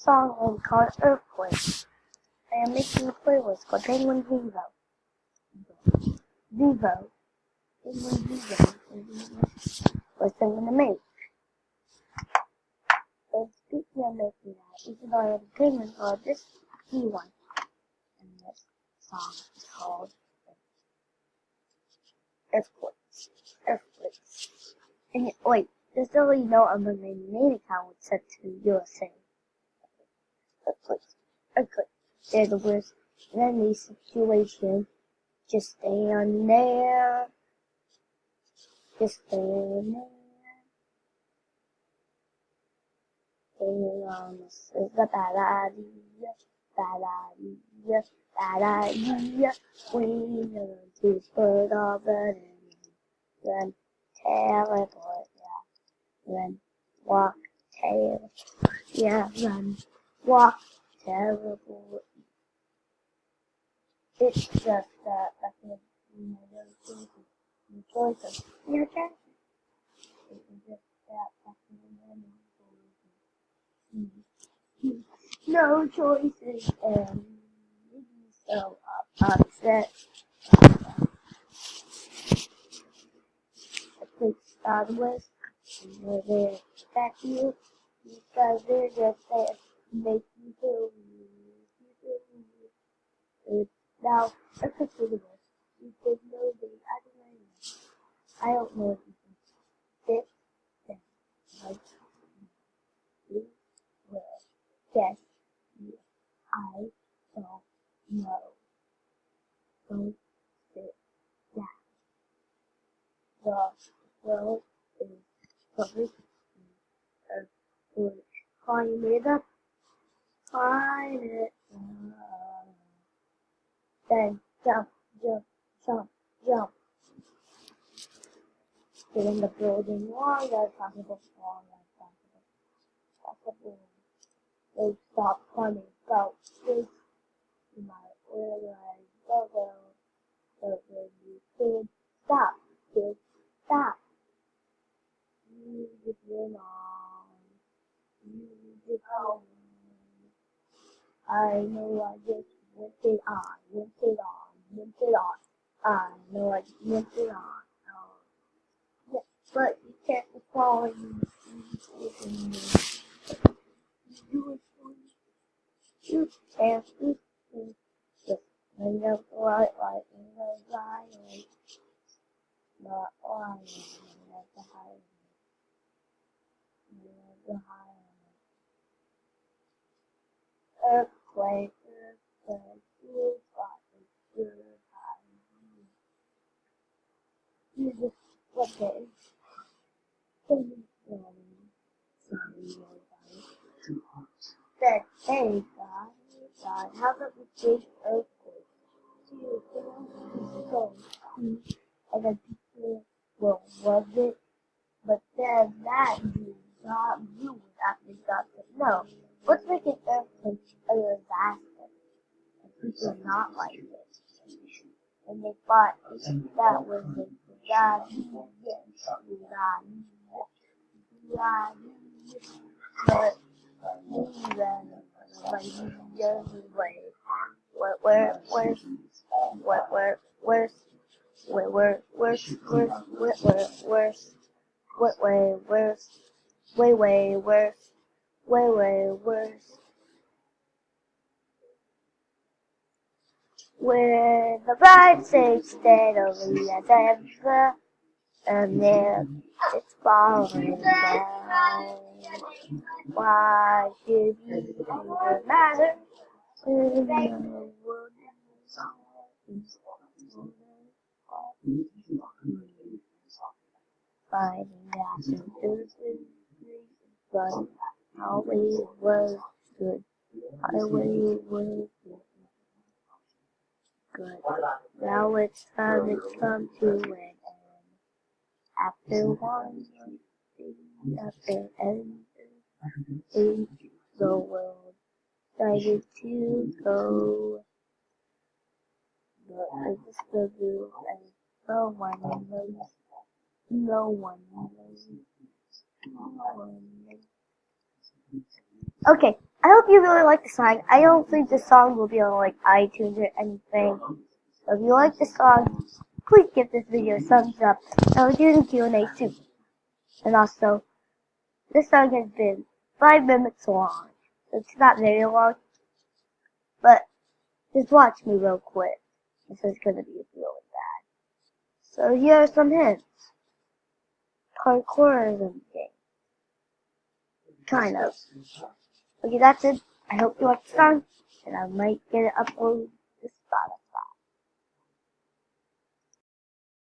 song called Earthquake. I am making a playlist called Penguin Vivo. Vivo. Penguin Vivo. Listen to me. So speaking of making that, even though I have a penguin called this key one. And this song is called Earthquakes. Earthquakes. And wait, just so you know, I'm a main account was set to USA. Earthquakes. Earthquakes. They're the worst in any situation. Just stay on there. Just stay on there. Stay on this is a bad idea. Bad idea. Bad idea. We know to put all the then teleport. Yeah. Then walk. Teleport. Yeah. Run. Walk. Teleport. It's just that that's my choices. Your turn. It's just that that's no choices and so upset. The place started with where they attack you because they're just there to make you feel weird. Now, a picture of this. You could know that I don't know if you can sit down like you will. Yes, I don't know. Don't sit down. The world is covered in earthquake. Find it up. Find it up. Then jump, jump, jump, jump. Get in the building long as possible, possible. They stop climbing about this. You might realize, but when you could stop, stop. You just went on. You just went on. I know I just went it on. I know I just went it on. Yeah, but you can't follow you. You can't just bring up the light in the diamond. Not lying at the high Earthquake, you got a good high. You just okay. Said, hey God, how about we take earthquake? And then people will love it, but then that you would actually got to know. Let's make an earthquake a disaster. And people not like it. And they thought that was a disaster. But way worse. Where the bride sits steadily as ever, and then it's falling down. Why should you even matter? Finding after 2, 3, but always was good. Always was good. Now it's time to come to an end. After one, after end, the world started to go. But it's the blue and no one knows. No one knows. Okay. I hope you really like the song. I don't think the song will be on like iTunes or anything. So if you like the song, please give this video a thumbs up. I'll do the Q&A too. And also, this song has been 5 minutes long. So it's not very long. But just watch me real quick. This is gonna be really bad. So here are some hints. Parkourism game. Kind of. Okay, that's it. I hope you like the song, and I might get it uploaded